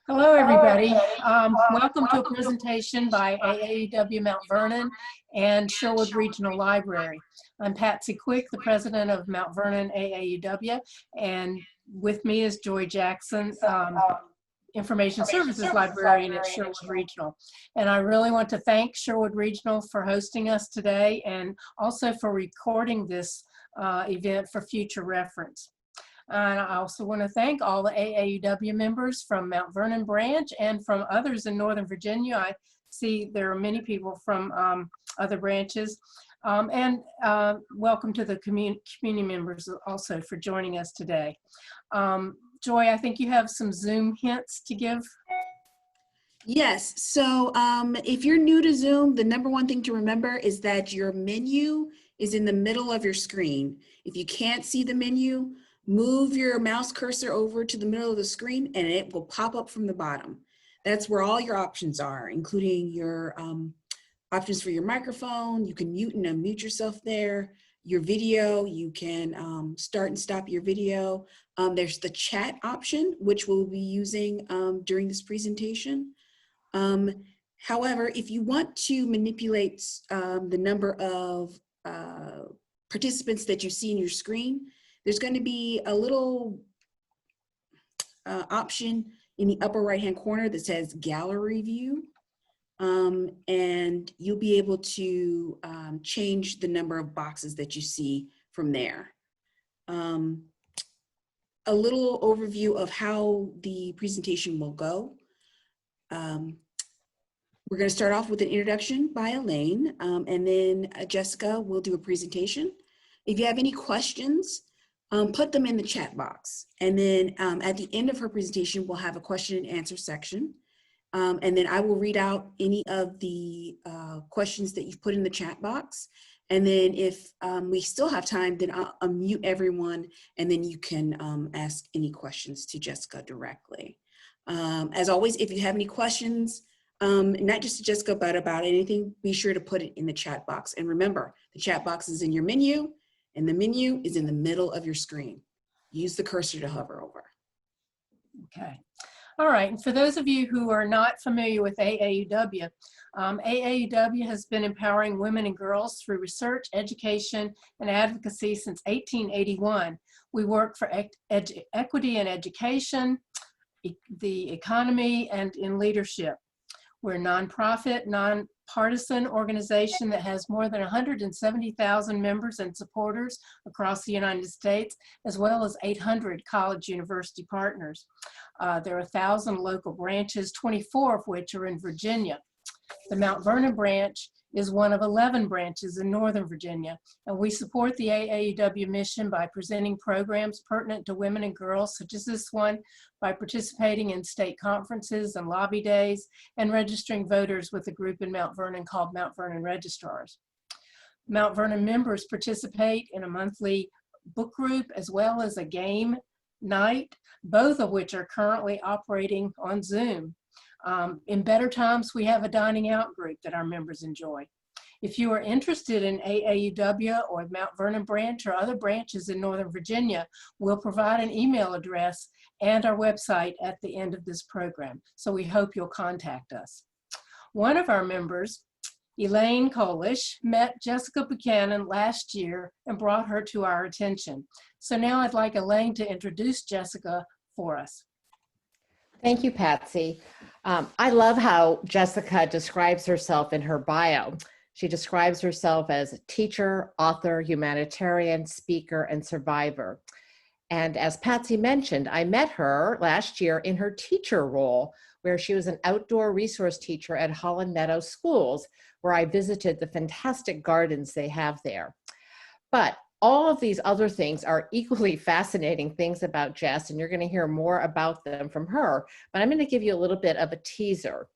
Hello, everybody. Welcome to a presentation by AAUW Mount Vernon and Sherwood Regional Library. I'm Patsy Quick, the president of Mount Vernon AAUW, and with me is Joy Jackson, Information Services Librarian at Sherwood Regional. And I really want to thank Sherwood Regional for hosting us today and also for recording this event for future reference. And I also want to thank all the AAUW members from Mount Vernon branch and from others in Northern Virginia. I see there are many people from other branches. Welcome to the community members also for joining us today. Joy, I think you have some Zoom hints to give. Yes, so if you're new to Zoom, the number one thing to remember is that your menu is in the middle of your screen. If you can't see the menu, move your mouse cursor over to the middle of the screen and it will pop up from the bottom. That's where all your options are, including your options for your microphone. You can mute and unmute yourself there. Your video, you can start and stop your video. There's the chat option, which we'll be using during this presentation. However, if you want to manipulate the number of participants that you see in your screen, there's going to be a little option in the upper right-hand corner that says Gallery View, and you'll be able to change the number of boxes that you see from there. A little overview of how the presentation will go. We're going to start off with an introduction by Elaine, and then Jessica will do a presentation. If you have any questions, put them in the chat box. And then at the end of her presentation, we'll have a question and answer section. And then I will read out any of the questions that you've put in the chat box. And then if we still have time, then I'll unmute everyone and then you can ask any questions to Jessica directly. As always, if you have any questions, not just to Jessica, but about anything, be sure to put it in the chat box. And remember, the chat box is in your menu, and the menu is in the middle of your screen. Use the cursor to hover over. Okay. All right. And for those of you who are not familiar with AAUW, AAUW has been empowering women and girls through research, education, and advocacy since 1881. We work for equity in education, the economy, and in leadership. We're a nonprofit, nonpartisan organization that has more than 170,000 members and supporters across the United States, as well as 800 college university partners. There are 1,000 local branches, 24 of which are in Virginia. The Mount Vernon branch is one of 11 branches in Northern Virginia, and we support the AAUW mission by presenting programs pertinent to women and girls, such as this one, by participating in state conferences and lobby days, and registering voters with a group in Mount Vernon called Mount Vernon Registrars. Mount Vernon members participate in a monthly book group as well as a game night, both of which are currently operating on Zoom. In better times, we have a dining out group that our members enjoy. If you are interested in AAUW or Mount Vernon branch or other branches in Northern Virginia, we'll provide an email address and our website at the end of this program. So we hope you'll contact us. One of our members, Elaine Kolish, met Jessica Buchanan last year and brought her to our attention. So now I'd like Elaine to introduce Jessica for us. Thank you, Patsy. I love how Jessica describes herself in her bio. She describes herself as a teacher, author, humanitarian, speaker, and survivor. And as Patsy mentioned, I met her last year in her teacher role, where she was an outdoor resource teacher at Holland Meadow Schools, where I visited the fantastic gardens they have there. But all of these other things are equally fascinating things about Jess, and you're going to hear more about them from her. But I'm going to give you a little bit of a teaser.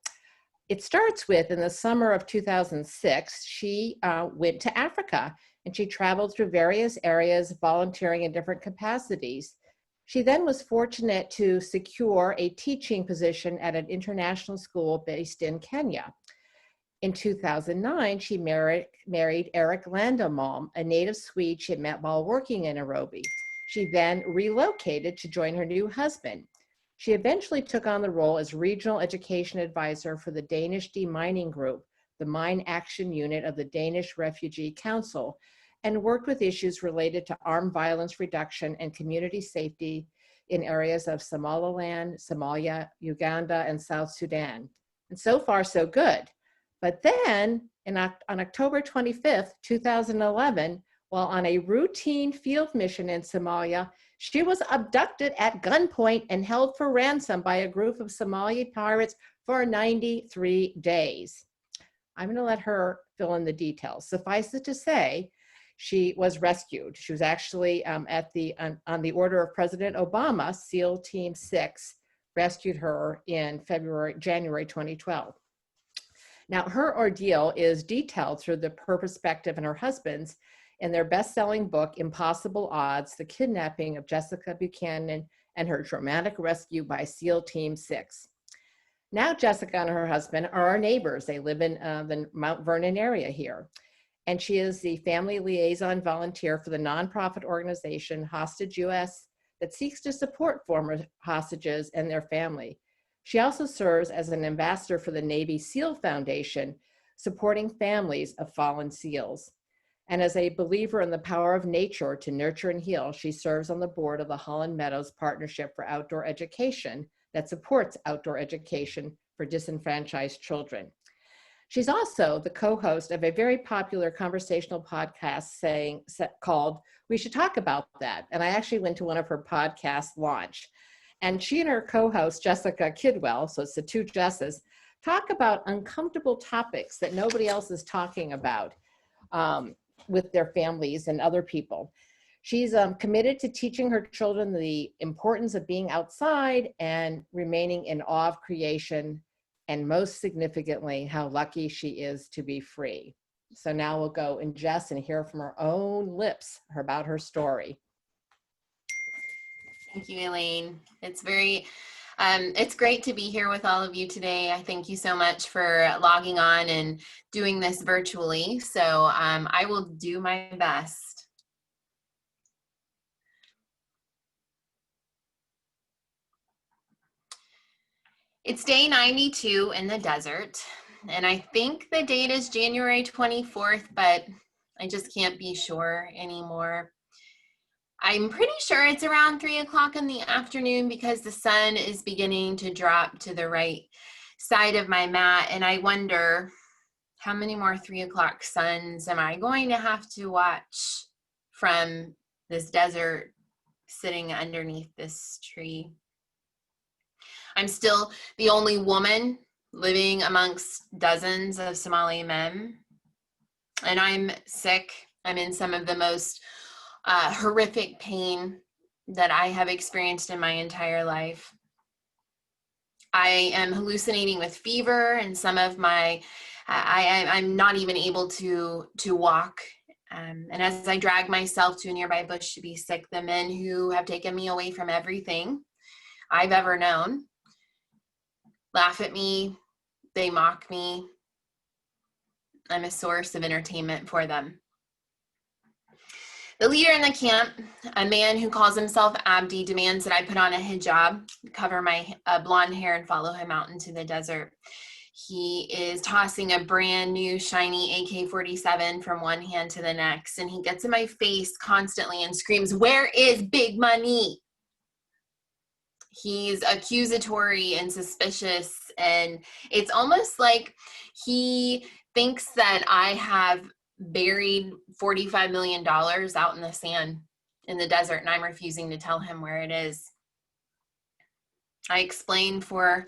It starts with, in the summer of 2006, she went to Africa, and she traveled through various areas, volunteering in different capacities. She then was fortunate to secure a teaching position at an international school based in Kenya. In 2009, she married Eric Landemalm, a native Swede she had met while working in Nairobi. She then relocated to join her new husband. She eventually took on the role as regional education advisor for the Danish demining group, the Mine Action Unit of the Danish Refugee Council, and worked with issues related to armed violence reduction and community safety in areas of Somaliland, Somalia, Uganda, and South Sudan. And so far, so good. But then on October 25th, 2011, while on a routine field mission in Somalia, she was abducted at gunpoint and held for ransom by a group of Somali pirates for 93 days. I'm going to let her fill in the details. Suffice it to say, she was rescued. She was actually on the order of President Obama. SEAL Team 6 rescued her in January 2012. Now, her ordeal is detailed through her perspective and her husband's in their best-selling book, Impossible Odds, The Kidnapping of Jessica Buchanan and Her Dramatic Rescue by SEAL Team 6. Now, Jessica and her husband are our neighbors. They live in the Mount Vernon area here. And she is the family liaison volunteer for the nonprofit organization Hostage US that seeks to support former hostages and their family. She also serves as an ambassador for the Navy SEAL Foundation, supporting families of fallen SEALs. And as a believer in the power of nature to nurture and heal, she serves on the board of the Holland Meadows Partnership for Outdoor Education that supports outdoor education for disenfranchised children. She's also the co-host of a very popular conversational podcast called We Should Talk About That. And I actually went to one of her podcast launch. And she and her co-host, Jessica Kidwell, so it's the two Jesses, talk about uncomfortable topics that nobody else is talking about with their families and other people. She's committed to teaching her children the importance of being outside and remaining in awe of creation, and most significantly, how lucky she is to be free. So now we'll go and Jess and hear from her own lips about her story. Thank you, Elaine. It's great to be here with all of you today. I thank you so much for logging on and doing this virtually. So I will do my best. It's day 92 in the desert, and I think the date is January 24th, but I just can't be sure anymore. I'm pretty sure it's around 3 o'clock in the afternoon because the sun is beginning to drop to the right side of my mat, and I wonder how many more 3 o'clock suns am I going to have to watch from this desert sitting underneath this tree. I'm still the only woman living amongst dozens of Somali men, and I'm sick. I'm in some of the most horrific pain that I have experienced in my entire life. I am hallucinating with fever, and some of I'm not even able to walk. And as I drag myself to a nearby bush to be sick, the men who have taken me away from everything I've ever known laugh at me, they mock me. I'm a source of entertainment for them. The leader in the camp, a man who calls himself Abdi, demands that I put on a hijab, cover my blonde hair, and follow him out into the desert. He is tossing a brand new shiny AK-47 from one hand to the next, and he gets in my face constantly and screams, "Where is Big Money?" He's accusatory and suspicious, and it's almost like he thinks that I have buried $45 million out in the sand in the desert, and I'm refusing to tell him where it is. I explained for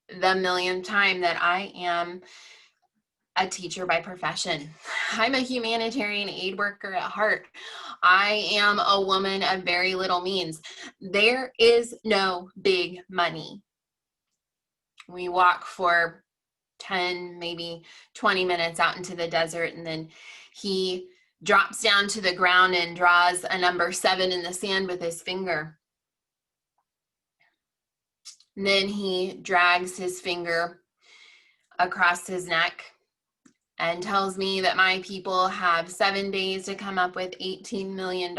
the millionth time that I am a teacher by profession. I'm a humanitarian aid worker at heart. I am a woman of very little means. There is no big money. We walk for 10, maybe 20 minutes out into the desert, and then he drops down to the ground and draws a number 7 in the sand with his finger. And then he drags his finger across his neck and tells me that my people have 7 days to come up with $18 million,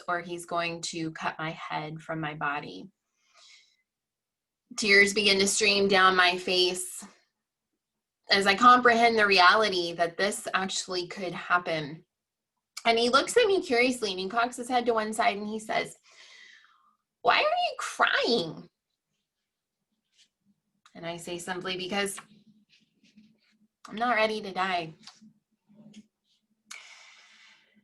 or he's going to cut my head from my body. Tears begin to stream down my face as I comprehend the reality that this actually could happen. And he looks at me curiously and he cocks his head to one side and he says, "Why are you crying?" And I say simply, "Because I'm not ready to die."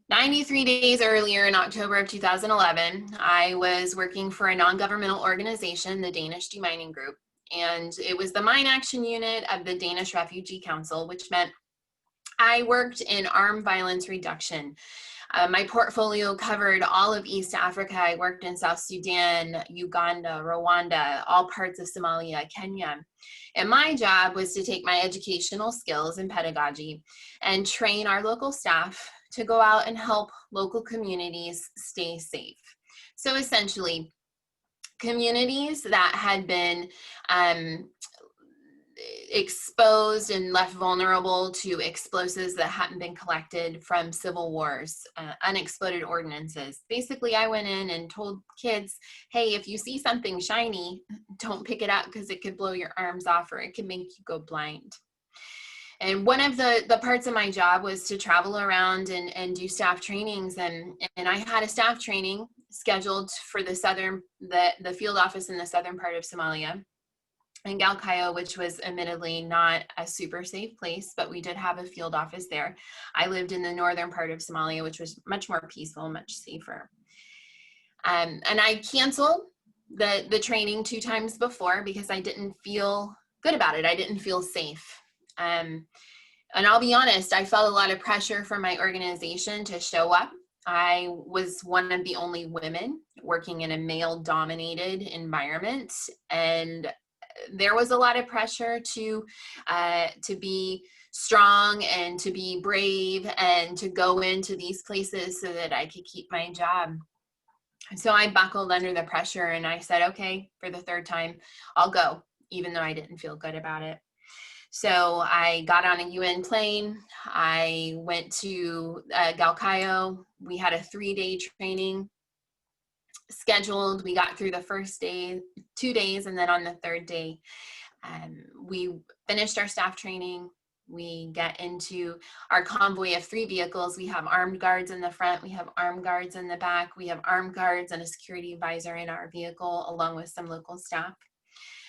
93 days earlier, in October of 2011, I was working for a non-governmental organization, the Danish Demining Group, and it was the mine action unit of the Danish Refugee Council, which meant I worked in armed violence reduction. My portfolio covered all of East Africa. I worked in South Sudan, Uganda, Rwanda, all parts of Somalia, Kenya. And my job was to take my educational skills in pedagogy and train our local staff to go out and help local communities stay safe. So essentially, communities that had been exposed and left vulnerable to explosives that hadn't been collected from civil wars, unexploded ordinances. Basically, I went in and told kids, hey, if you see something shiny, don't pick it up because it could blow your arms off or it could make you go blind. And one of the parts of my job was to travel around and do staff trainings. And I had a staff training scheduled for the field office in the southern part of Somalia, in Galkayo, which was admittedly not a super safe place, but we did have a field office there. I lived in the northern part of Somalia, which was much more peaceful, much safer. And I canceled the training 2 times before because I didn't feel good about it. I didn't feel safe. And I'll be honest, I felt a lot of pressure from my organization to show up. I was one of the only women working in a male-dominated environment, and there was a lot of pressure to be strong and to be brave and to go into these places so that I could keep my job. So I buckled under the pressure and I said, okay, for the 3rd time, I'll go, even though I didn't feel good about it. So I got on a UN plane. I went to Galkayo. We had a 3-day training scheduled. We got through the first day, 2 days, and then on the 3rd day, we finished our staff training. We get into our convoy of 3 vehicles. We have armed guards in the front. We have armed guards in the back. We have armed guards and a security advisor in our vehicle, along with some local staff.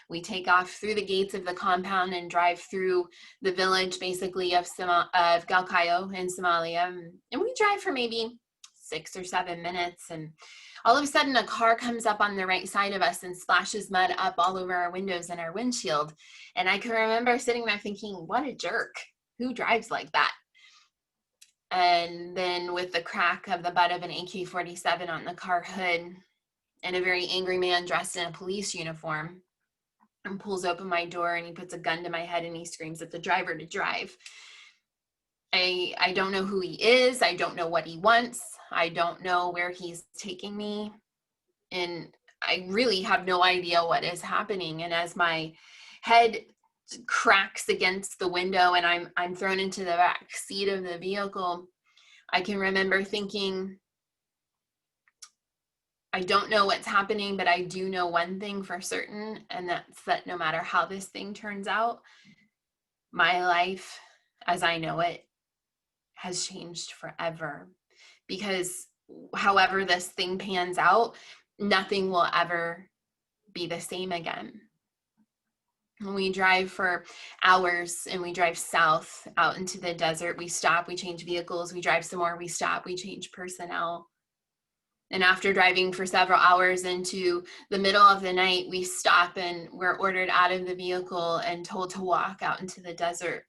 We take off through the gates of the compound and drive through the village, basically, of Galkayo in Somalia. And we drive for maybe 6 or 7 minutes. And all of a sudden, a car comes up on the right side of us and splashes mud up all over our windows and our windshield. And I can remember sitting there thinking, what a jerk. Who drives like that? And then with the crack of the butt of an AK-47 on the car hood and a very angry man dressed in a police uniform, and pulls open my door and he puts a gun to my head and he screams at the driver to drive. I don't know who he is. I don't know what he wants. I don't know where he's taking me. And I really have no idea what is happening. And as my head cracks against the window and I'm thrown into the back seat of the vehicle, I can remember thinking, I don't know what's happening, but I do know one thing for certain, and that's that no matter how this thing turns out, my life as I know it has changed forever. Because however this thing pans out, nothing will ever be the same again. We drive for hours and we drive south out into the desert. We stop, we change vehicles, we drive some more, we stop, we change personnel. And after driving for several hours into the middle of the night, we stop and we're ordered out of the vehicle and told to walk out into the desert.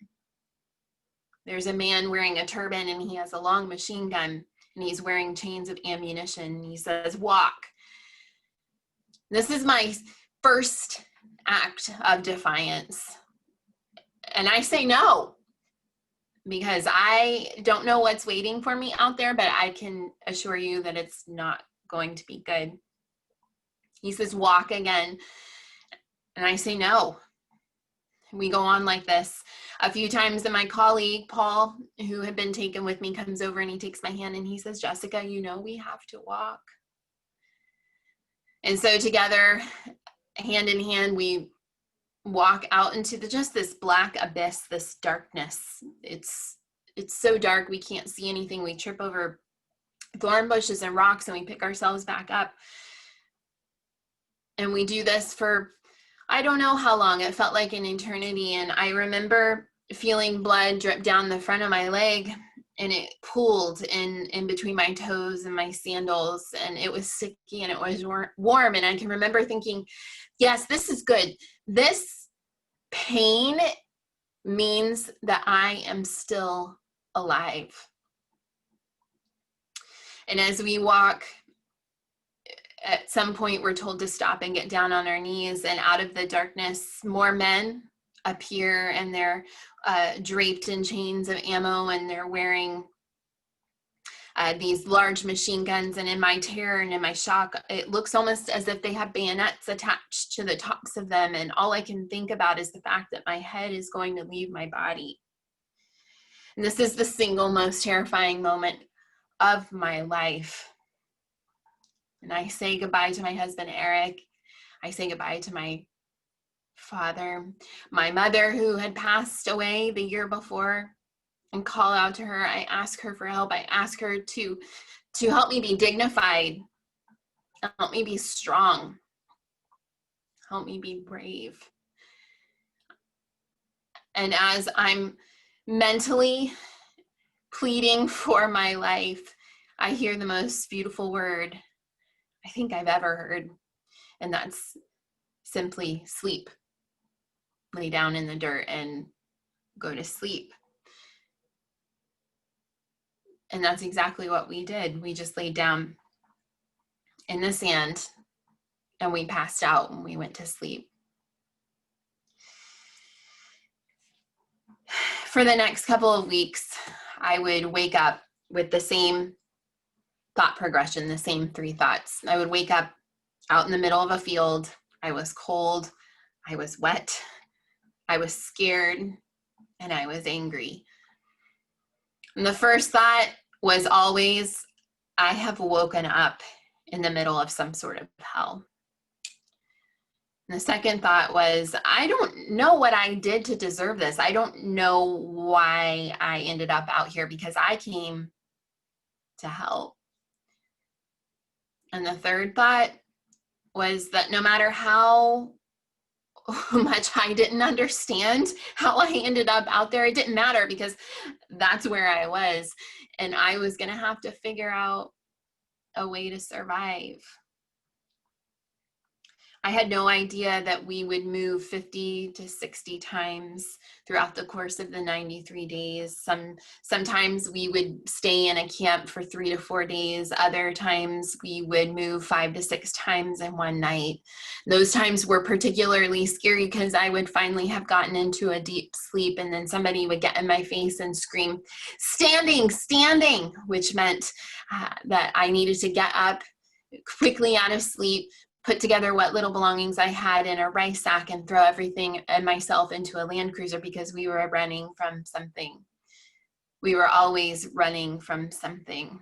There's a man wearing a turban and he has a long machine gun and he's wearing chains of ammunition. He says, walk. This is my first act of defiance. And I say no, because I don't know what's waiting for me out there, but I can assure you that it's not going to be good. He says, walk again. And I say no. We go on like this a few times, and my colleague, Paul, who had been taken with me, comes over and he takes my hand and he says, Jessica, you know we have to walk. And so together, hand in hand, we walk out into just this black abyss, this darkness. It's so dark we can't see anything. We trip over thorn bushes and rocks and we pick ourselves back up. And we do this for, I don't know how long. It felt like an eternity. And I remember feeling blood drip down the front of my leg, and it pooled in between my toes and my sandals, and it was sticky and it was warm. And I can remember thinking, yes, this is good. This pain means that I am still alive. And as we walk, at some point we're told to stop and get down on our knees, and out of the darkness, more men appear, and they're draped in chains of ammo, and they're wearing these large machine guns. And in my terror and in my shock, it looks almost as if they have bayonets attached to the tops of them. And all I can think about is the fact that my head is going to leave my body. And this is the single most terrifying moment of my life. And I say goodbye to my husband, Eric. I say goodbye to my father, my mother, who had passed away the year before, and call out to her. I ask her for help. I ask her to help me be dignified, help me be strong, help me be brave. And as I'm mentally pleading for my life, I hear the most beautiful word I think I've ever heard, and that's simply sleep. Lay down in the dirt and go to sleep. And that's exactly what we did. We just laid down in the sand and we passed out and we went to sleep. For the next couple of weeks, I would wake up with the same thought progression, the same three thoughts. I would wake up out in the middle of a field. I was cold, I was wet, I was scared, and I was angry. And the first thought was always, I have woken up in the middle of some sort of hell. And the second thought was, I don't know what I did to deserve this. I don't know why I ended up out here, because I came to help. And the third thought was that no matter how much I didn't understand how I ended up out there, it didn't matter, because that's where I was, and I was going to have to figure out a way to survive. I had no idea that we would move 50 to 60 times throughout the course of the 93 days. Sometimes we would stay in a camp for 3 to 4 days. Other times we would move 5 to 6 times in one night. Those times were particularly scary because I would finally have gotten into a deep sleep, and then somebody would get in my face and scream, "Standing, standing," which meant that I needed to get up quickly out of sleep, put together what little belongings I had in a rice sack, and throw everything and myself into a Land Cruiser, because we were running from something. We were always running from something.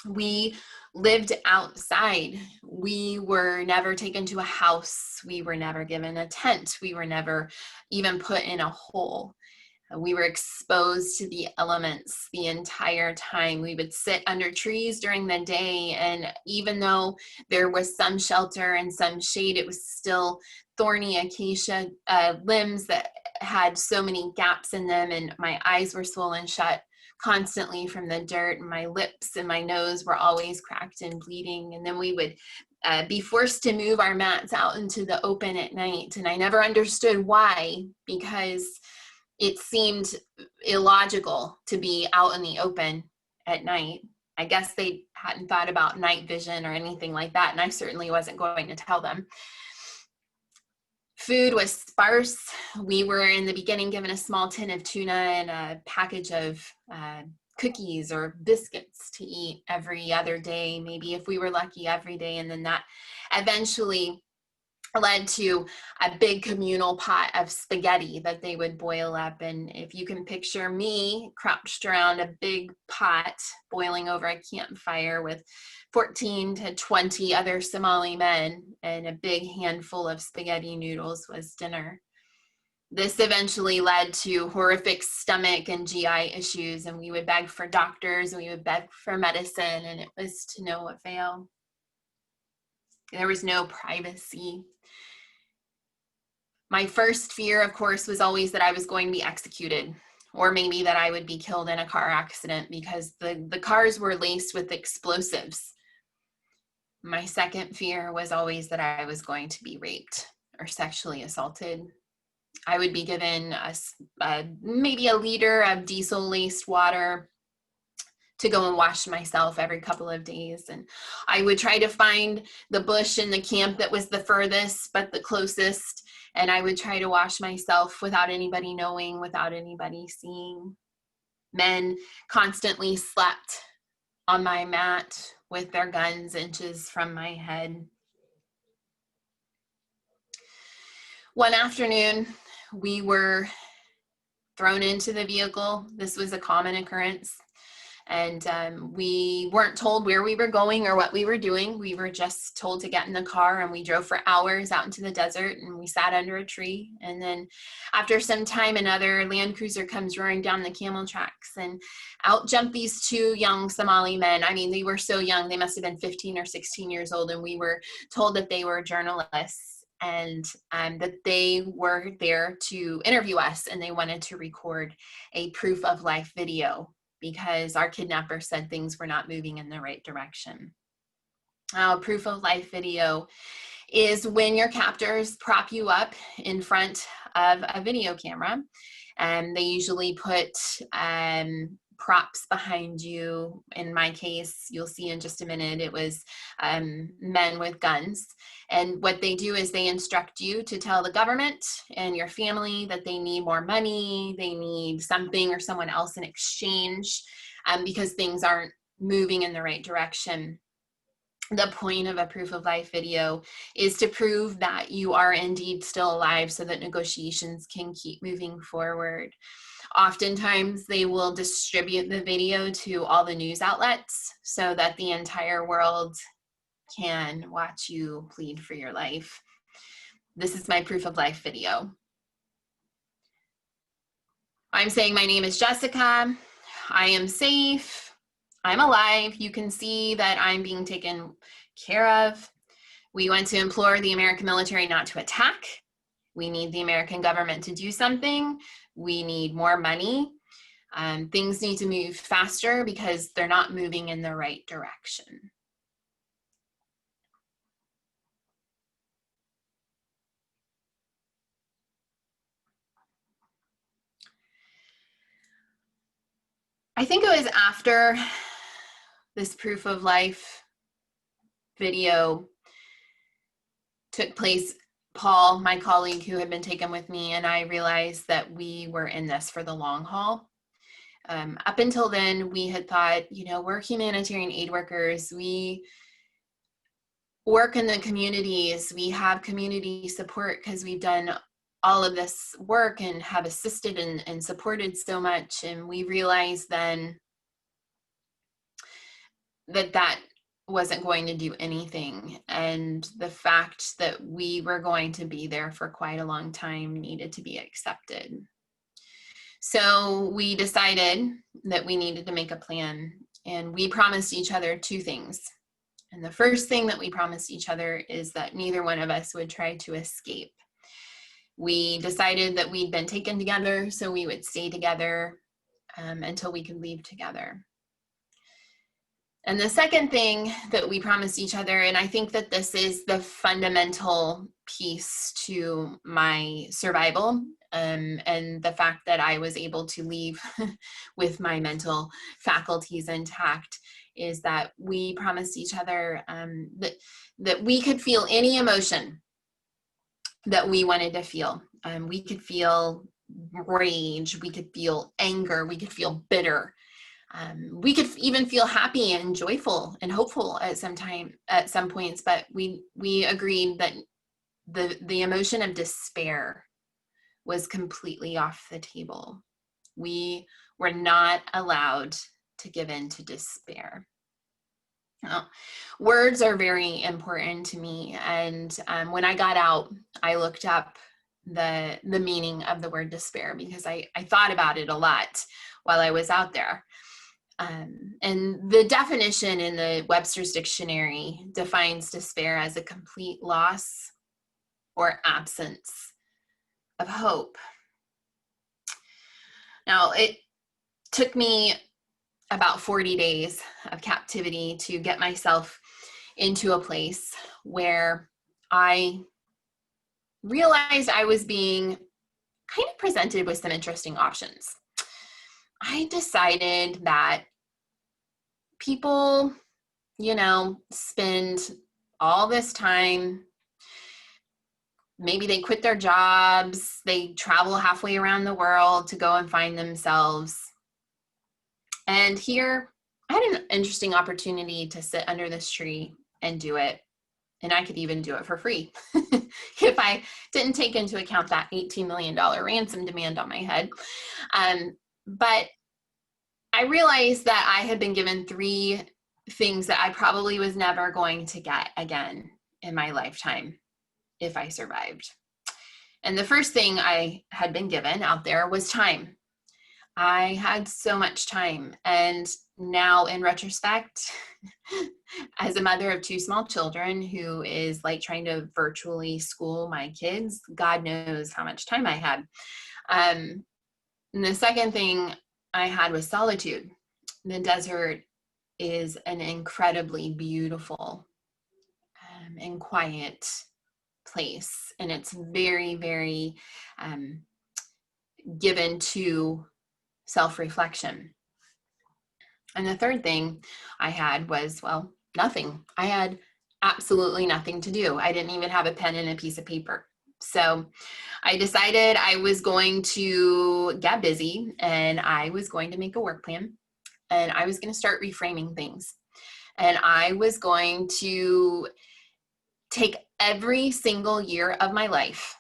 We lived outside. We were never taken to a house. We were never given a tent. We were never even put in a hole. We were exposed to the elements the entire time. We would sit under trees during the day, and even though there was some shelter and some shade, it was still thorny acacia limbs that had so many gaps in them, and my eyes were swollen shut constantly from the dirt, and my lips and my nose were always cracked and bleeding. And then we would be forced to move our mats out into the open at night, and I never understood why, because it seemed illogical to be out in the open at night. I guess they hadn't thought about night vision or anything like that, and I certainly wasn't going to tell them. Food was sparse. We were in the beginning given a small tin of tuna and a package of cookies or biscuits to eat every other day, maybe if we were lucky every day, and then that eventually led to a big communal pot of spaghetti that they would boil up. And if you can picture me crouched around a big pot boiling over a campfire with 14 to 20 other Somali men, and a big handful of spaghetti noodles was dinner. This eventually led to horrific stomach and GI issues, and we would beg for doctors, and we would beg for medicine, and it was to no avail. There was no privacy. My first fear, of course, was always that I was going to be executed, or maybe that I would be killed in a car accident, because the cars were laced with explosives. My second fear was always that I was going to be raped or sexually assaulted. I would be given maybe a liter of diesel-laced water to go and wash myself every couple of days. And I would try to find the bush in the camp that was the furthest but the closest. And I would try to wash myself without anybody knowing, without anybody seeing. Men constantly slept on my mat with their guns inches from my head. One afternoon, we were thrown into the vehicle. This was a common occurrence. And we weren't told where we were going or what we were doing. We were just told to get in the car, and we drove for hours out into the desert, and we sat under a tree. And then after some time, another Land Cruiser comes roaring down the camel tracks, and out jump these two young Somali men. I mean, they were so young, they must have been 15 or 16 years old, and we were told that they were journalists, and that they were there to interview us, and they wanted to record a proof of life video, because our kidnapper said things were not moving in the right direction. Now, proof of life video is when your captors prop you up in front of a video camera, and they usually put props behind you. In my case, you'll see in just a minute, it was men with guns. And what they do is they instruct you to tell the government and your family that they need more money, they need something or someone else in exchange, because things aren't moving in the right direction. The point of a proof of life video is to prove that you are indeed still alive, so that negotiations can keep moving forward. Oftentimes, they will distribute the video to all the news outlets so that the entire world can watch you plead for your life. This is my proof of life video. I'm saying my name is Jessica. I am safe. I'm alive. You can see that I'm being taken care of. We want to implore the American military not to attack. We need the American government to do something. We need more money. Things need to move faster because they're not moving in the right direction. I think it was after this proof of life video took place, Paul, my colleague who had been taken with me, and I realized that we were in this for the long haul. Up until then, we had thought, we're humanitarian aid workers. We work in the communities. We have community support because we've done all of this work and have assisted and supported so much. And we realized then that wasn't going to do anything. And the fact that we were going to be there for quite a long time needed to be accepted. So we decided that we needed to make a plan, and we promised each other two things. And the first thing that we promised each other is that neither one of us would try to escape. We decided that we'd been taken together, so we would stay together until we could leave together. And the second thing that we promised each other, and I think that this is the fundamental piece to my survival, and the fact that I was able to leave with my mental faculties intact, is that we promised each other that we could feel any emotion that we wanted to feel. We could feel rage, we could feel anger, we could feel bitter. We could even feel happy and joyful and hopeful at some points, but we agreed that the emotion of despair was completely off the table. We were not allowed to give in to despair. Now, words are very important to me, and when I got out, I looked up the meaning of the word despair, because I thought about it a lot while I was out there. And the definition in the Webster's Dictionary defines despair as a complete loss or absence of hope. Now, it took me about 40 days of captivity to get myself into a place where I realized I was being kind of presented with some interesting options. I decided that people, spend all this time, maybe they quit their jobs, they travel halfway around the world to go and find themselves. And here, I had an interesting opportunity to sit under this tree and do it. And I could even do it for free if I didn't take into account that $18 million ransom demand on my head. But I realized that I had been given 3 things that I probably was never going to get again in my lifetime if I survived. And the first thing I had been given out there was time. I had so much time. And now in retrospect, as a mother of 2 small children who is like trying to virtually school my kids, God knows how much time I had. And the second thing I had was solitude. The desert is an incredibly beautiful and quiet place. And it's very, very given to self-reflection. And the third thing I had was, nothing. I had absolutely nothing to do. I didn't even have a pen and a piece of paper. So I decided I was going to get busy, and I was going to make a work plan, and I was going to start reframing things. And I was going to take every single year of my life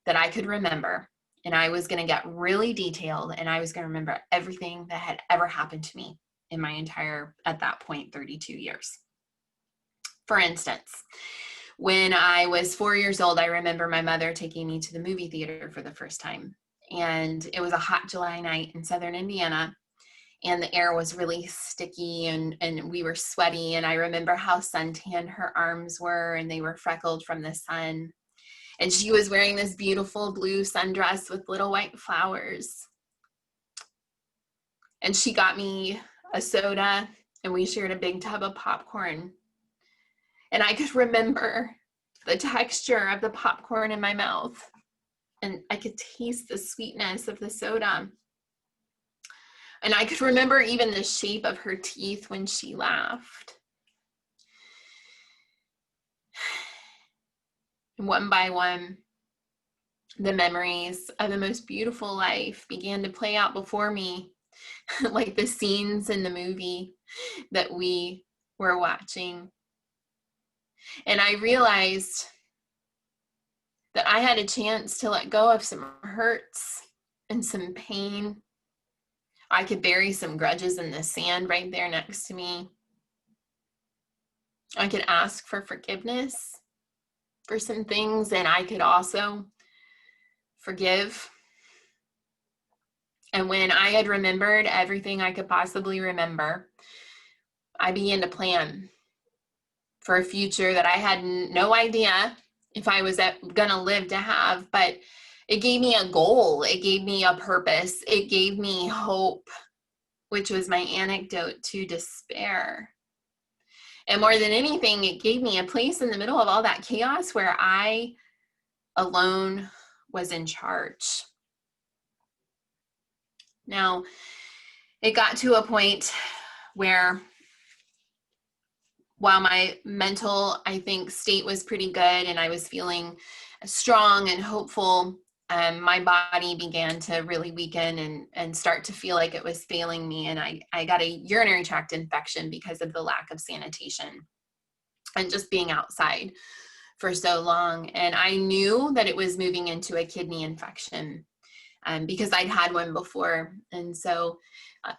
that I could remember, and I was going to get really detailed, and I was going to remember everything that had ever happened to me in my entire, at that point, 32 years. For instance, when I was 4 years old, I remember my mother taking me to the movie theater for the first time. And it was a hot July night in southern Indiana, and the air was really sticky, and we were sweaty. And I remember how suntan her arms were, and they were freckled from the sun. And she was wearing this beautiful blue sundress with little white flowers. And she got me a soda, and we shared a big tub of popcorn. And I could remember the texture of the popcorn in my mouth, and I could taste the sweetness of the soda. And I could remember even the shape of her teeth when she laughed. And one by one, the memories of the most beautiful life began to play out before me, like the scenes in the movie that we were watching. And I realized that I had a chance to let go of some hurts and some pain. I could bury some grudges in the sand right there next to me. I could ask for forgiveness for some things, and I could also forgive. And when I had remembered everything I could possibly remember, I began to plan for a future that I had no idea if I was going to live to have, but it gave me a goal. It gave me a purpose. It gave me hope, which was my antidote to despair. And more than anything, it gave me a place in the middle of all that chaos where I alone was in charge. Now, it got to a point where, while my mental, I think, state was pretty good and I was feeling strong and hopeful, my body began to really weaken and start to feel like it was failing me. And I got a urinary tract infection because of the lack of sanitation and just being outside for so long. And I knew that it was moving into a kidney infection because I'd had one before. And so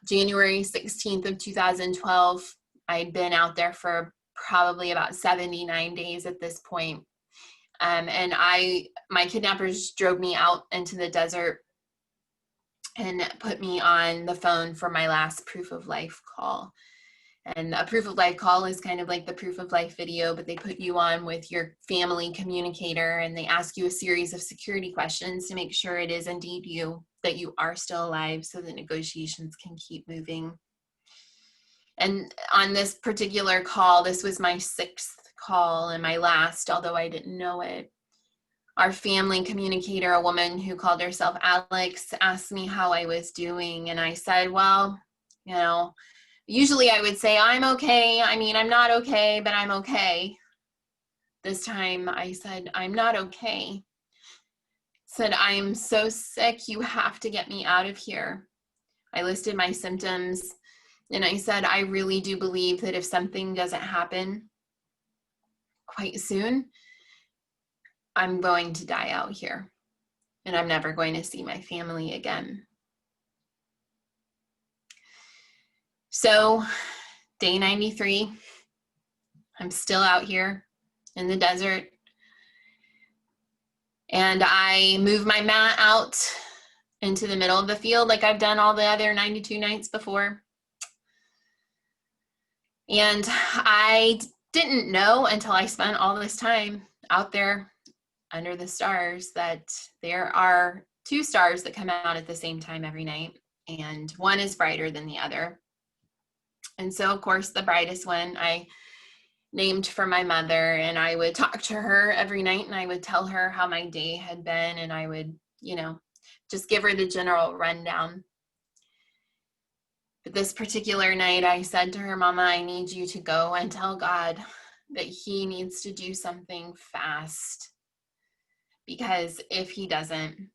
January 16th of 2012, I'd been out there for probably about 79 days at this point. And my kidnappers drove me out into the desert and put me on the phone for my last proof of life call. And a proof of life call is kind of like the proof of life video, but they put you on with your family communicator and they ask you a series of security questions to make sure it is indeed you, that you are still alive, so the negotiations can keep moving. And on this particular call, this was my 6th call and my last, although I didn't know it. Our family communicator, a woman who called herself Alex, asked me how I was doing. And I said, well, you know, usually I would say, I'm okay. I mean, I'm not okay, but I'm okay. This time I said, I'm not okay. Said, I'm so sick. You have to get me out of here. I listed my symptoms and I said, I really do believe that if something doesn't happen quite soon, I'm going to die out here and I'm never going to see my family again. So day 93, I'm still out here in the desert and I move my mat out into the middle of the field like I've done all the other 92 nights before. And I didn't know until I spent all this time out there under the stars that there are 2 stars that come out at the same time every night, and one is brighter than the other. And so, of course, the brightest one I named for my mother, and I would talk to her every night, and I would tell her how my day had been, and I would, you know, just give her the general rundown. But this particular night, I said to her, Mama, I need you to go and tell God that he needs to do something fast. Because if he doesn't,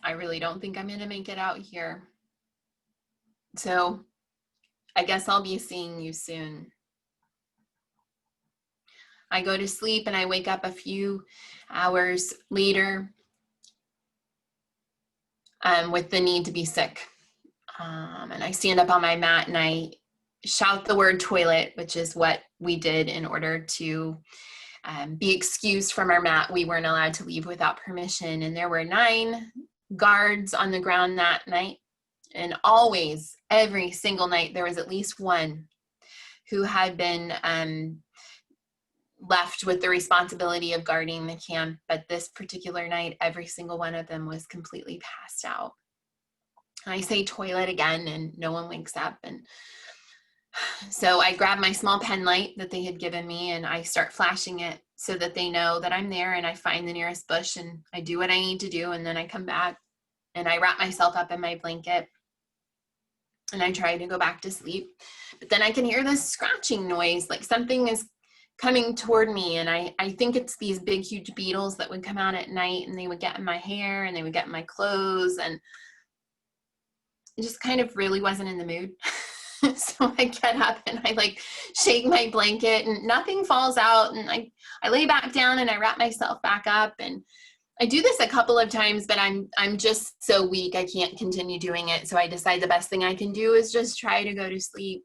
I really don't think I'm going to make it out here. So I guess I'll be seeing you soon. I go to sleep and I wake up a few hours later with the need to be sick. And I stand up on my mat and I shout the word toilet, which is what we did in order to be excused from our mat. We weren't allowed to leave without permission. And there were 9 guards on the ground that night. And always, every single night, there was at least one who had been left with the responsibility of guarding the camp. But this particular night, every single one of them was completely passed out. And I say toilet again, and no one wakes up. And so I grab my small pen light that they had given me and I start flashing it so that they know that I'm there, and I find the nearest bush and I do what I need to do, and then I come back and I wrap myself up in my blanket and I try to go back to sleep. But then I can hear this scratching noise, like something is coming toward me, and I think it's these big huge beetles that would come out at night and they would get in my hair and they would get in my clothes, and I just kind of really wasn't in the mood. So I get up and I like shake my blanket and nothing falls out, and I lay back down and I wrap myself back up, and I do this a couple of times, but I'm just so weak I can't continue doing it. So I decide the best thing I can do is just try to go to sleep.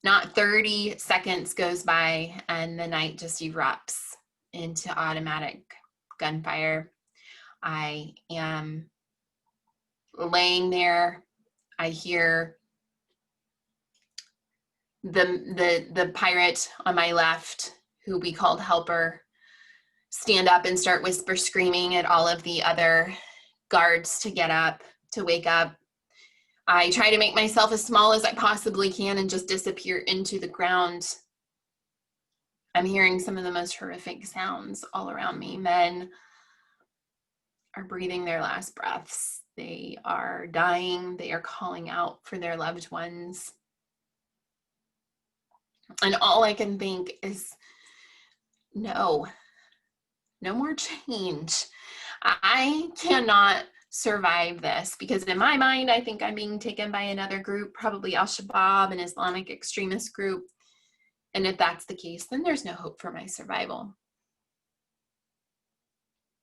Not 30 seconds goes by and the night just erupts into automatic gunfire. I am laying there. I hear the pirate on my left, who we called Helper, stand up and start whisper screaming at all of the other guards to get up, to wake up. I try to make myself as small as I possibly can and just disappear into the ground. I'm hearing some of the most horrific sounds all around me. Men are breathing their last breaths. They are dying. They are calling out for their loved ones. And all I can think is, no more change. I cannot survive this, because in my mind, I think I'm being taken by another group, probably Al-Shabaab, an Islamic extremist group. And if that's the case, then there's no hope for my survival.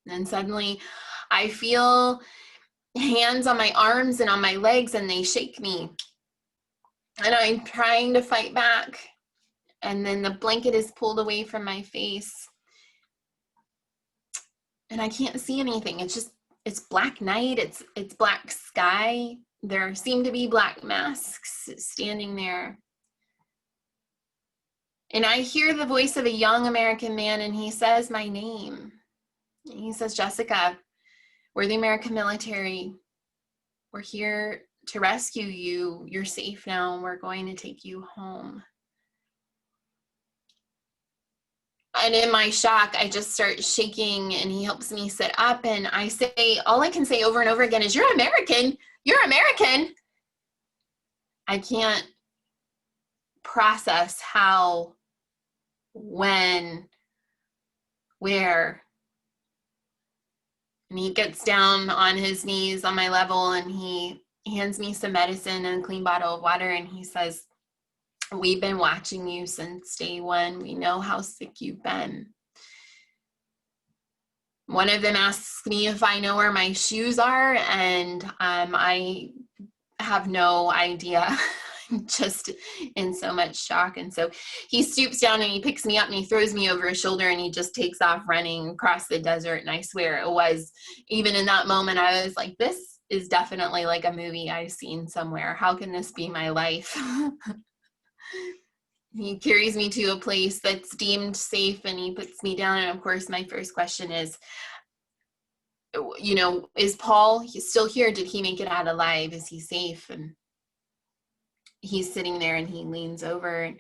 And then suddenly I feel hands on my arms and on my legs, and they shake me. And I'm trying to fight back. And then the blanket is pulled away from my face. And I can't see anything. It's black night. It's black sky. There seem to be black masks standing there. And I hear the voice of a young American man, and he says my name. And he says, Jessica, we're the American military. We're here to rescue you. You're safe now, and we're going to take you home. And in my shock, I just start shaking, and he helps me sit up, and I say, all I can say over and over again is, you're American. You're American. I can't process how, when, where. And he gets down on his knees on my level, and he hands me some medicine and a clean bottle of water, and he says, we've been watching you since day one. We know how sick you've been. One of them asks me if I know where my shoes are, and I have no idea. I'm just in so much shock. And so he stoops down and he picks me up and he throws me over his shoulder, and he just takes off running across the desert. And I swear it was, even in that moment, I was like, this is definitely like a movie I've seen somewhere. How can this be my life? He carries me to a place that's deemed safe, and he puts me down. And of course, my first question is, you know, is Paul still here? Did he make it out alive? Is he safe? And he's sitting there, and he leans over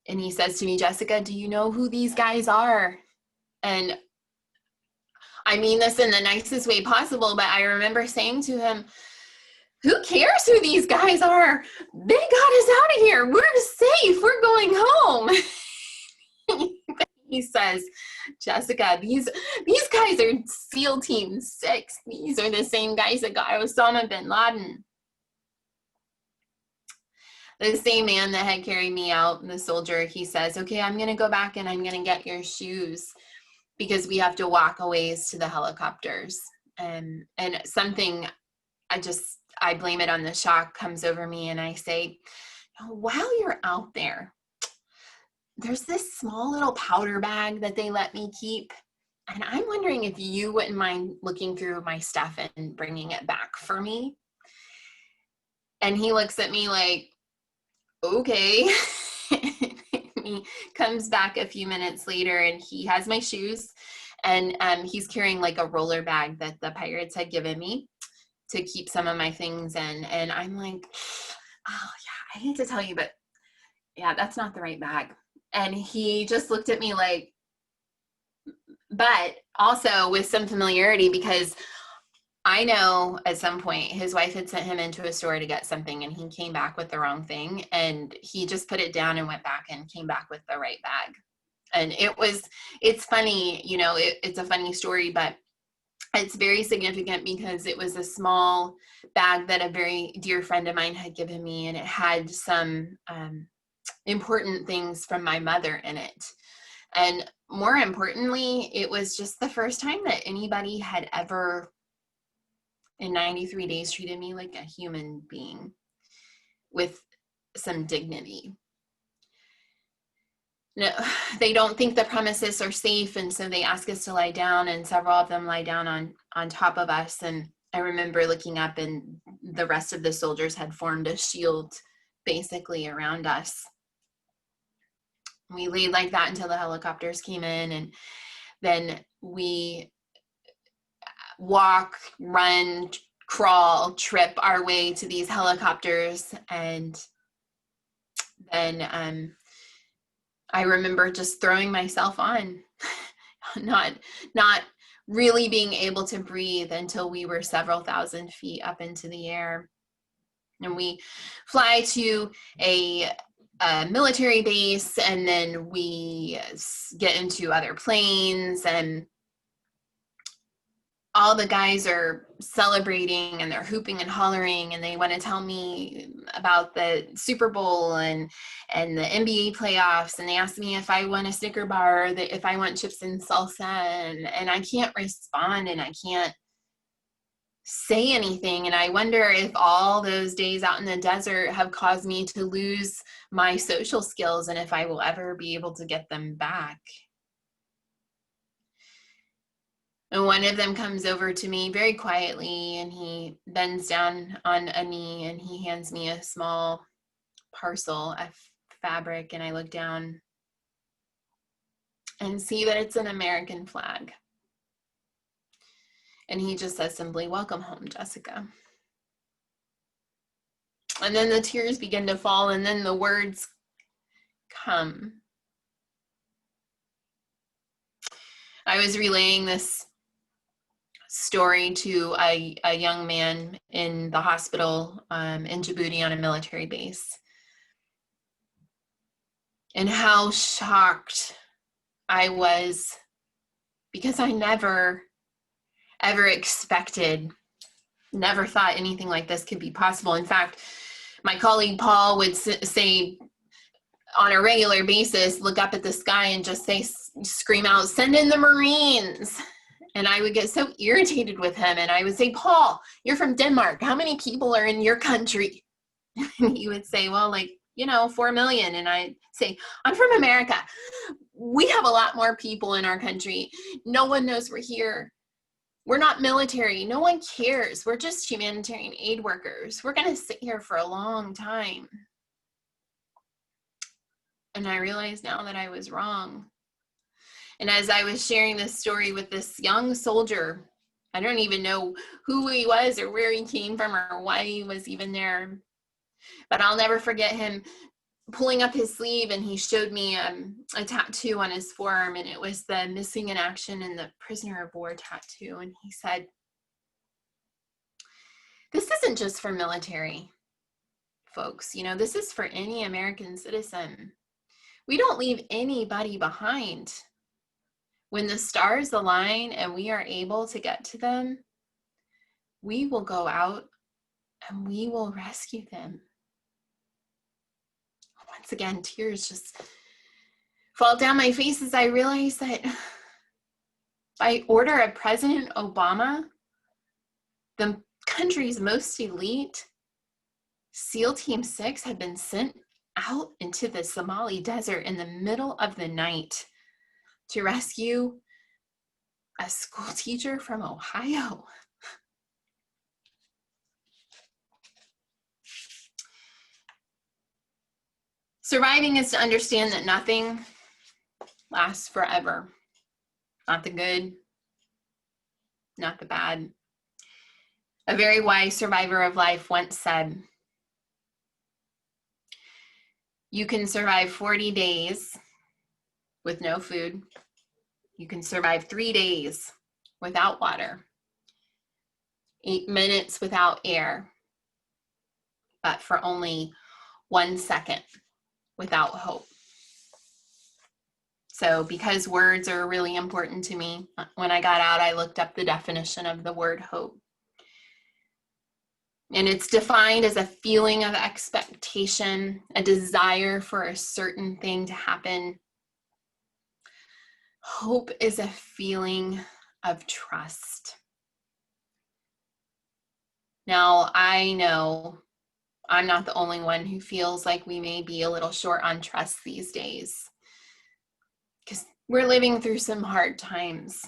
and he says to me, Jessica, do you know who these guys are? And I mean this in the nicest way possible, but I remember saying to him, who cares who these guys are? They got us out of here. We're safe. We're going home. He says, Jessica, these guys are SEAL Team 6. These are the same guys that got Osama bin Laden. The same man that had carried me out, the soldier, he says, okay, I'm going to go back and I'm going to get your shoes because we have to walk a ways to the helicopters. And something, I blame it on the shock, comes over me, and I say, while you're out there, there's this small little powder bag that they let me keep. And I'm wondering if you wouldn't mind looking through my stuff and bringing it back for me. And he looks at me like, okay. He comes back a few minutes later, and he has my shoes, and he's carrying like a roller bag that the pirates had given me to keep some of my things in. And I'm like, oh yeah, I hate to tell you, but yeah, that's not the right bag. And he just looked at me like, but also with some familiarity, because I know at some point his wife had sent him into a store to get something, and he came back with the wrong thing, and he just put it down and went back and came back with the right bag. And it's funny, you know, it's a funny story, but it's very significant because it was a small bag that a very dear friend of mine had given me, and it had some important things from my mother in it. And more importantly, it was just the first time that anybody had ever in 93 days treated me like a human being with some dignity. No, they don't think the premises are safe, and so they ask us to lie down, and several of them lie down on top of us. And I remember looking up, and the rest of the soldiers had formed a shield basically around us. We laid like that until the helicopters came in, and then we walk, run, crawl, trip our way to these helicopters. And then I remember just throwing myself on, not really being able to breathe until we were several thousand feet up into the air. And we fly to a military base, and then we get into other planes, and all the guys are celebrating and they're hooping and hollering and they want to tell me about the Super Bowl and the NBA playoffs, and they ask me if I want a Snicker bar or if I want chips and salsa, and I can't respond and I can't say anything. And I wonder if all those days out in the desert have caused me to lose my social skills and if I will ever be able to get them back. And one of them comes over to me very quietly and he bends down on a knee and he hands me a small parcel of fabric, and I look down and see that it's an American flag. And he just says simply, "Welcome home, Jessica." And then the tears begin to fall, and then the words come. I was relaying this story to a young man in the hospital in Djibouti on a military base, and how shocked I was, because I never ever expected, never thought anything like this could be possible. In fact, my colleague Paul would say on a regular basis, look up at the sky and just say, scream out, "Send in the Marines." And I would get so irritated with him. And I would say, "Paul, you're from Denmark. How many people are in your country?" And he would say, "Well, 4 million. And I'd say, "I'm from America. We have a lot more people in our country. No one knows we're here. We're not military. No one cares. We're just humanitarian aid workers. We're going to sit here for a long time." And I realize now that I was wrong. And as I was sharing this story with this young soldier, I don't even know who he was or where he came from or why he was even there, but I'll never forget him pulling up his sleeve, and he showed me a tattoo on his forearm, and it was the missing in action and the prisoner of war tattoo. And he said, "This isn't just for military folks, this is for any American citizen. We don't leave anybody behind. When the stars align and we are able to get to them, we will go out and we will rescue them." Once again, tears just fall down my face as I realize that by order of President Obama, the country's most elite SEAL Team 6 had been sent out into the Somali desert in the middle of the night to rescue a school teacher from Ohio. Surviving is to understand that nothing lasts forever. Not the good, not the bad. A very wise survivor of life once said, "You can survive 40 days with no food. You can survive 3 days without water, 8 minutes without air, but for only 1 second without hope." So because words are really important to me, when I got out, I looked up the definition of the word hope. And it's defined as a feeling of expectation, a desire for a certain thing to happen. Hope is a feeling of trust. Now, I know I'm not the only one who feels like we may be a little short on trust these days, because we're living through some hard times.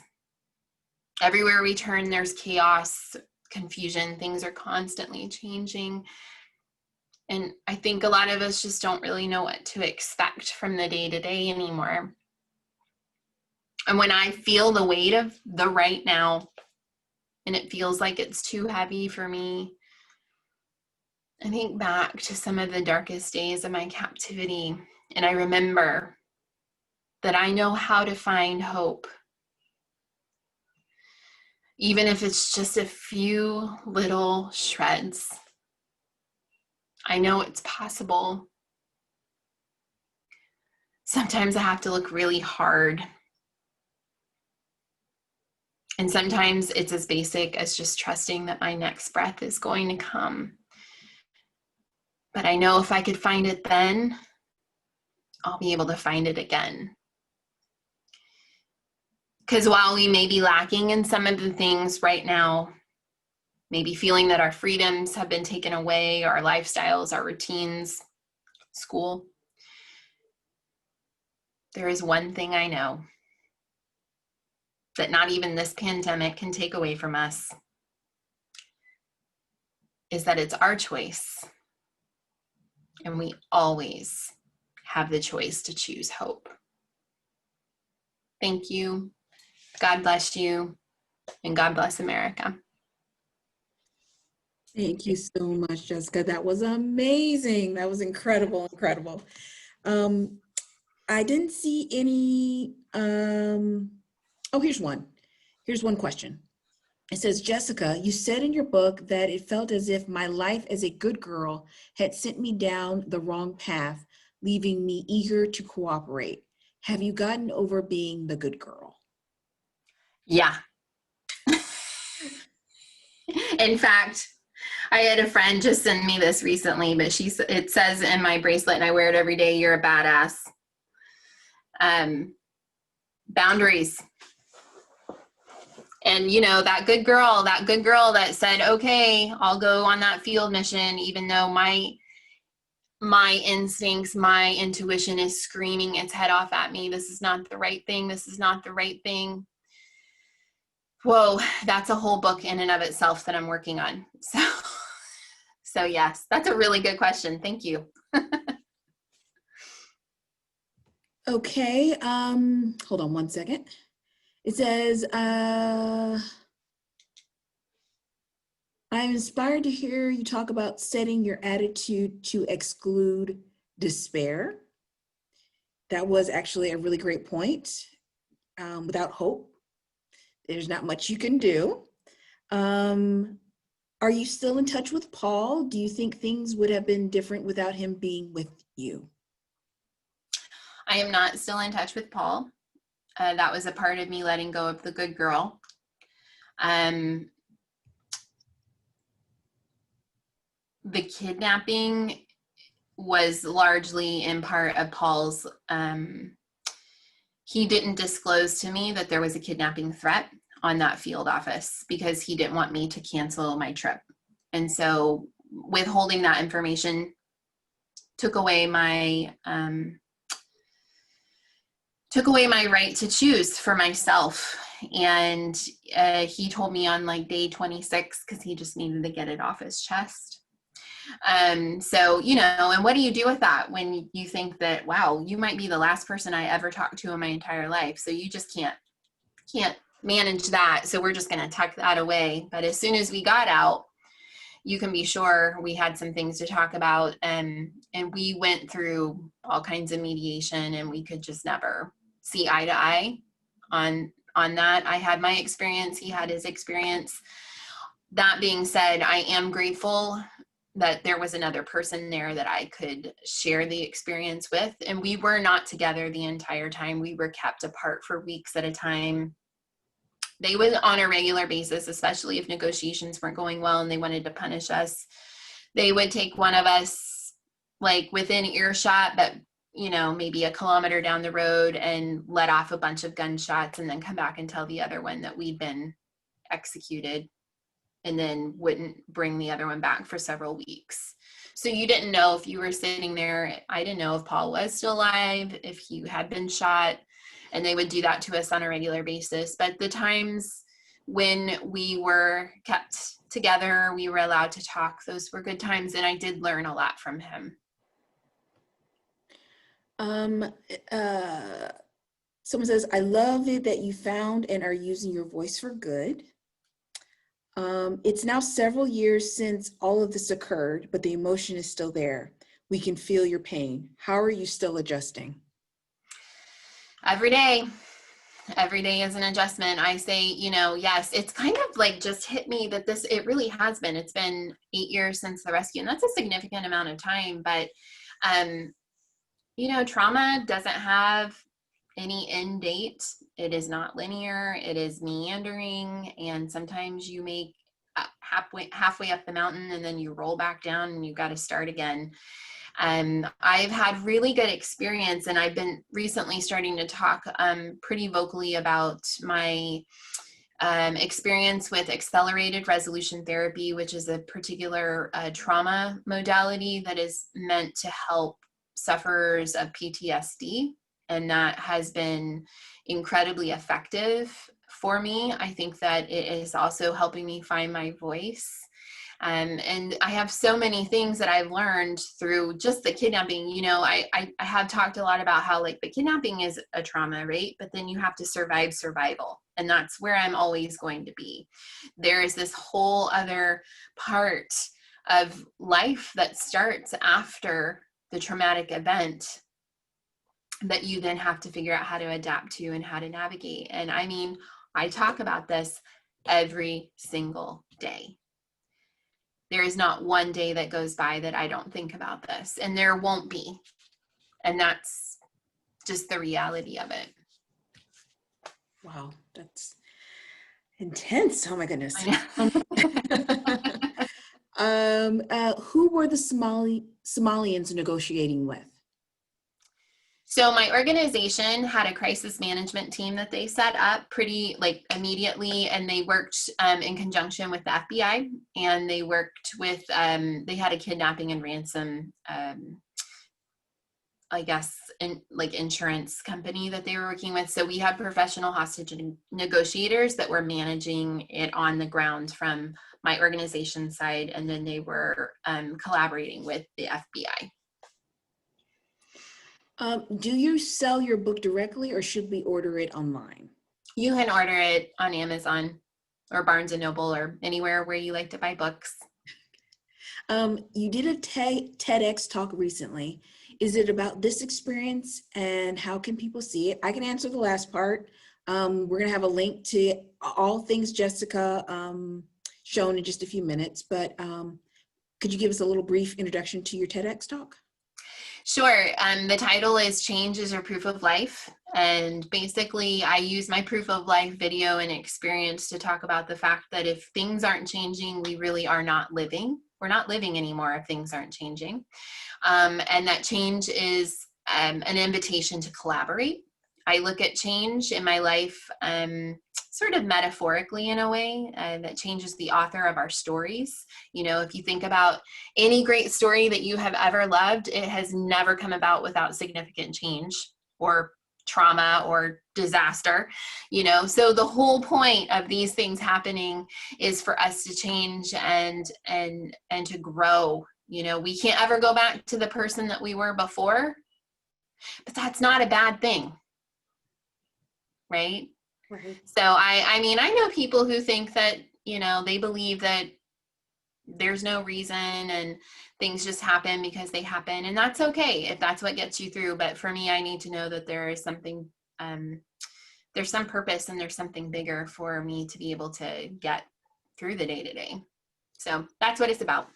Everywhere we turn, there's chaos, confusion. Things are constantly changing. And I think a lot of us just don't really know what to expect from the day-to-day anymore. And when I feel the weight of the right now, and it feels like it's too heavy for me, I think back to some of the darkest days of my captivity, and I remember that I know how to find hope. Even if it's just a few little shreds. I know it's possible. Sometimes I have to look really hard. And sometimes it's as basic as just trusting that my next breath is going to come. But I know if I could find it then, I'll be able to find it again. Because while we may be lacking in some of the things right now, maybe feeling that our freedoms have been taken away, our lifestyles, our routines, school, there is one thing I know that not even this pandemic can take away from us, is that it's our choice. And we always have the choice to choose hope. Thank you. God bless you. And God bless America. Thank you so much, Jessica. That was amazing. That was incredible, incredible. I didn't see any, oh, here's one. Here's one question. It says, Jessica, you said in your book that it felt as if my life as a good girl had sent me down the wrong path, leaving me eager to cooperate. Have you gotten over being the good girl? Yeah. In fact, I had a friend just send me this recently, but it says in my bracelet, and I wear it every day, you're a badass. Boundaries. And you know, that good girl that said, okay, I'll go on that field mission, even though my instincts, my intuition is screaming its head off at me. This is not the right thing. This is not the right thing. Whoa, that's a whole book in and of itself that I'm working on. So yes, that's a really good question. Thank you. Okay, hold on one second. It says, I'm inspired to hear you talk about setting your attitude to exclude despair. That was actually a really great point. Without hope, there's not much you can do. Are you still in touch with Paul? Do you think things would have been different without him being with you? I am not still in touch with Paul. That was a part of me letting go of the good girl. The kidnapping was largely in part of Paul's, he didn't disclose to me that there was a kidnapping threat on that field office because he didn't want me to cancel my trip. And so withholding that information took away my right to choose for myself. And he told me on like day 26, because he just needed to get it off his chest. So, you know, and what do you do with that when you think that, wow, you might be the last person I ever talked to in my entire life. So you just can't manage that. So we're just going to tuck that away. But as soon as we got out, you can be sure we had some things to talk about. And we went through all kinds of mediation, and we could just never see eye to eye on that. I had my experience. He had his experience. That being said, I am grateful that there was another person there that I could share the experience with. And we were not together the entire time. We were kept apart for weeks at a time. They would, on a regular basis, especially if negotiations weren't going well and they wanted to punish us, they would take one of us like within earshot, but you know, maybe a kilometer down the road, and let off a bunch of gunshots, and then come back and tell the other one that we'd been executed, and then wouldn't bring the other one back for several weeks. So you didn't know if you were sitting there. I didn't know if Paul was still alive, if he had been shot, and they would do that to us on a regular basis. But the times when we were kept together, we were allowed to talk, those were good times, and I did learn a lot from him. Someone says, I love it that you found and are using your voice for good. It's now several years since all of this occurred, but the emotion is still there. We can feel your pain. How are you still adjusting? Every day is an adjustment. I say, you know, yes, it's kind of like just hit me that it really has been. It's been 8 years since the rescue, and that's a significant amount of time. But, you know, trauma doesn't have any end date. It is not linear. It is meandering, and sometimes you make halfway up the mountain and then you roll back down and you got to start again. I've had really good experience, and I've been recently starting to talk pretty vocally about my experience with accelerated resolution therapy, which is a particular trauma modality that is meant to help sufferers of PTSD. And that has been incredibly effective for me. I think that it is also helping me find my voice. And I have so many things that I've learned through just the kidnapping. You know, I have talked a lot about how like the kidnapping is a trauma, right? But then you have to survive survival. And that's where I'm always going to be. There is this whole other part of life that starts after the traumatic event that you then have to figure out how to adapt to and how to navigate. And I mean, I talk about this every single day. There is not one day that goes by that I don't think about this, and there won't be. And that's just the reality of it. Wow, that's intense. Oh my goodness. Who were the Somalians negotiating with? So my organization had a crisis management team that they set up pretty like immediately, and they worked in conjunction with the FBI, and they worked with, they had a kidnapping and ransom, I guess, like insurance company that they were working with. So we had professional hostage negotiators that were managing it on the ground from my organization side, and then they were collaborating with the FBI. Do you sell your book directly, or should we order it online? You can order it on Amazon or Barnes and Noble or anywhere where you like to buy books. You did a TEDx talk recently. Is it about this experience, and how can people see it? I can answer the last part. We're going to have a link to all things Jessica shown in just a few minutes, but could you give us a little brief introduction to your TEDx talk? Sure. The title is Change is Your Proof of Life. And basically, I use my proof of life video and experience to talk about the fact that if things aren't changing, we really are not living. We're not living anymore if things aren't changing. And that change is an invitation to collaborate. I look at change in my life sort of metaphorically in a way that changes the author of our stories. You know, if you think about any great story that you have ever loved, it has never come about without significant change or trauma or disaster, you know. So the whole point of these things happening is for us to change and to grow. You know, we can't ever go back to the person that we were before, but that's not a bad thing, right? Right. So I mean, I know people who think that, you know, they believe that there's no reason and things just happen because they happen, and that's okay if that's what gets you through. But for me, I need to know that there is something, there's some purpose and there's something bigger for me to be able to get through the day to day. So that's what it's about.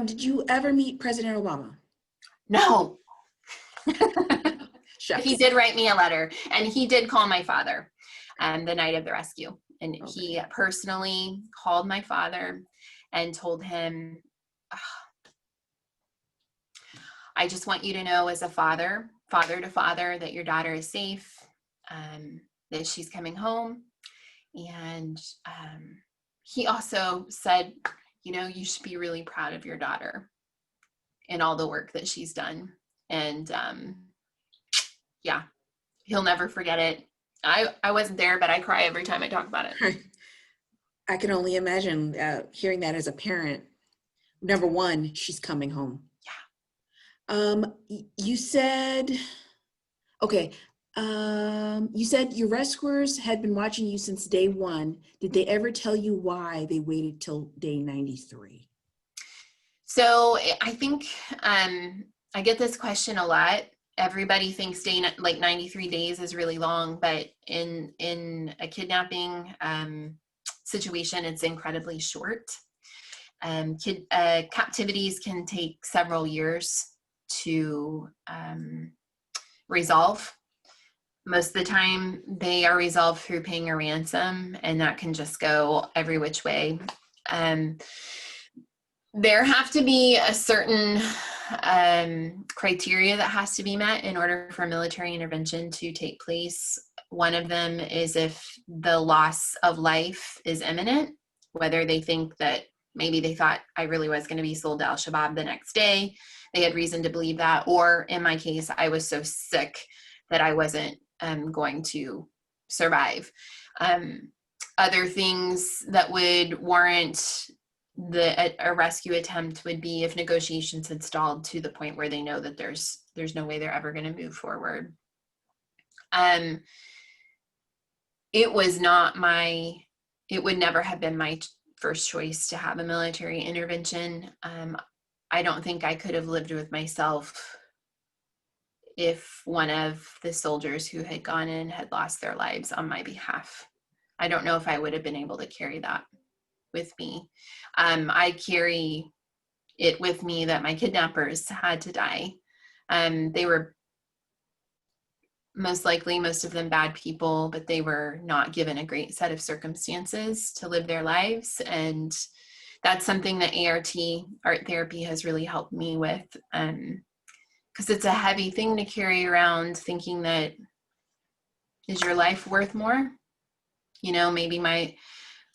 Did you ever meet President Obama? No. Shucks. He did write me a letter, and he did call my father the night of the rescue. And Okay. he personally called my father and told him, I just want you to know as a father to father, that your daughter is safe, that she's coming home. And he also said, you know, you should be really proud of your daughter and all the work that she's done. And yeah, he'll never forget it. I wasn't there, but I cry every time I talk about it. I can only imagine hearing that as a parent. Number one, she's coming home. Yeah. You said, okay, you said your rescuers had been watching you since day one. Did they ever tell you why they waited till day 93? So I think I get this question a lot. Everybody thinks like 93 days is really long, but in a kidnapping situation, it's incredibly short. Captivities can take several years to resolve. Most of the time they are resolved through paying a ransom, and that can just go every which way. There have to be a certain criteria that has to be met in order for military intervention to take place. One of them is if the loss of life is imminent, whether they think that maybe they thought I really was going to be sold to Al-Shabaab the next day. They had reason to believe that. Or in my case, I was so sick that I wasn't going to survive. Other things that would warrant a rescue attempt would be if negotiations had stalled to the point where they know that there's no way they're ever going to move forward. It would never have been my first choice to have a military intervention. I don't think I could have lived with myself if one of the soldiers who had gone in had lost their lives on my behalf. I don't know if I would have been able to carry that with me. I carry it with me that my kidnappers had to die. They were most likely, most of them bad people, but they were not given a great set of circumstances to live their lives. And that's something that art therapy, has really helped me with. Because it's a heavy thing to carry around, thinking that, is your life worth more? You know, maybe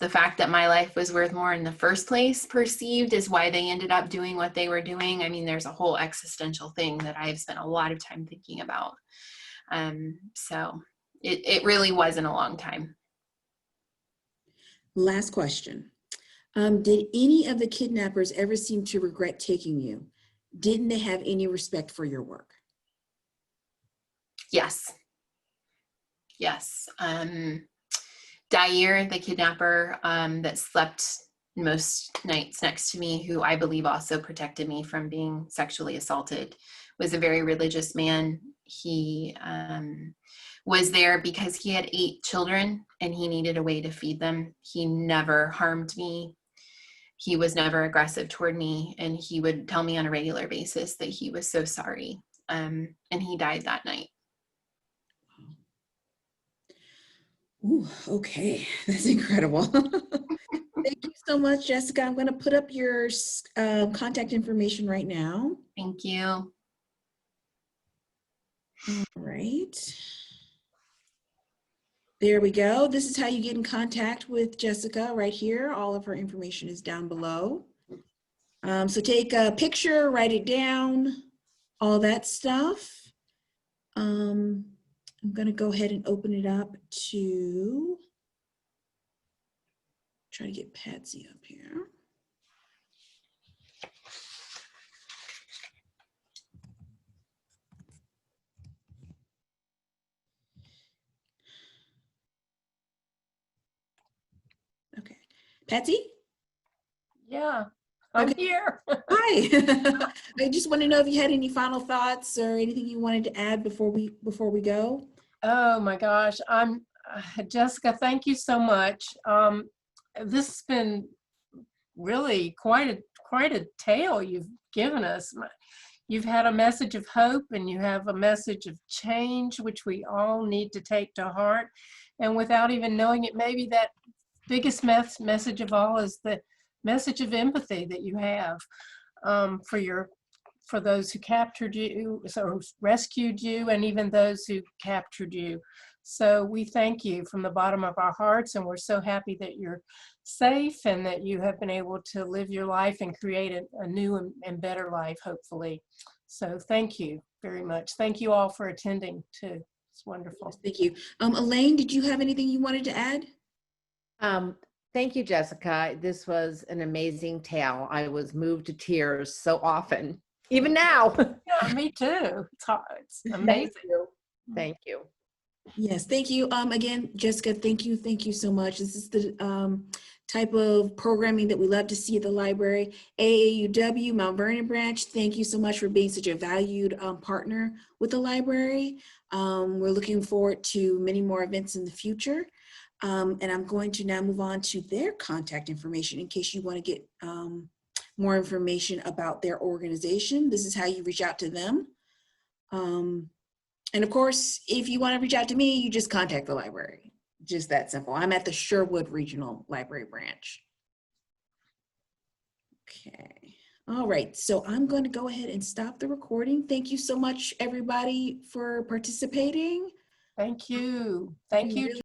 the fact that my life was worth more in the first place perceived is why they ended up doing what they were doing. I mean, there's a whole existential thing that I've spent a lot of time thinking about. So it really wasn't a long time. Last question. Did any of the kidnappers ever seem to regret taking you? Didn't they have any respect for your work? Yes. Dair, the kidnapper that slept most nights next to me, who I believe also protected me from being sexually assaulted, was a very religious man. He was there because he had 8 children and he needed a way to feed them. He never harmed me. He was never aggressive toward me, and he would tell me on a regular basis that he was so sorry. And he died that night. Ooh, okay, that's incredible. Thank you so much, Jessica. I'm going to put up your contact information right now. Thank you. All right. There we go. This is how you get in contact with Jessica right here. All of her information is down below. So take a picture, write it down, all that stuff. I'm going to go ahead and open it up to try to get Patsy up here. Okay, Patsy? Yeah, I'm here. Hi. I just want to know if you had any final thoughts or anything you wanted to add before we go. Oh my gosh, Jessica, thank you so much. This has been really quite a tale you've given us. You've had a message of hope, and you have a message of change, which we all need to take to heart. And without even knowing it, maybe that biggest message of all is the message of empathy that you have for those who captured you, so rescued you, and even those who captured you. So we thank you from the bottom of our hearts, and we're so happy that you're safe and that you have been able to live your life and create a new and better life, hopefully. So thank you very much. Thank you all for attending too. It's wonderful. Yes, thank you. Elaine, did you have anything you wanted to add? Thank you, Jessica. This was an amazing tale. I was moved to tears so often, even now. Yeah, me too. It's hard. It's amazing. Thank you. Yes, thank you. Again, Jessica, thank you so much. This is the type of programming that we love to see at the library. AAUW, Mount Vernon branch, thank you so much for being such a valued partner with the library. We're looking forward to many more events in the future. And I'm going to now move on to their contact information in case you want to get more information about their organization. This is how you reach out to them. And of course, if you want to reach out to me, you just contact the library. Just that simple. I'm at the Sherwood Regional Library Branch. Okay. All right. So I'm going to go ahead and stop the recording. Thank you so much, everybody, for participating. Thank you. Thank you. Really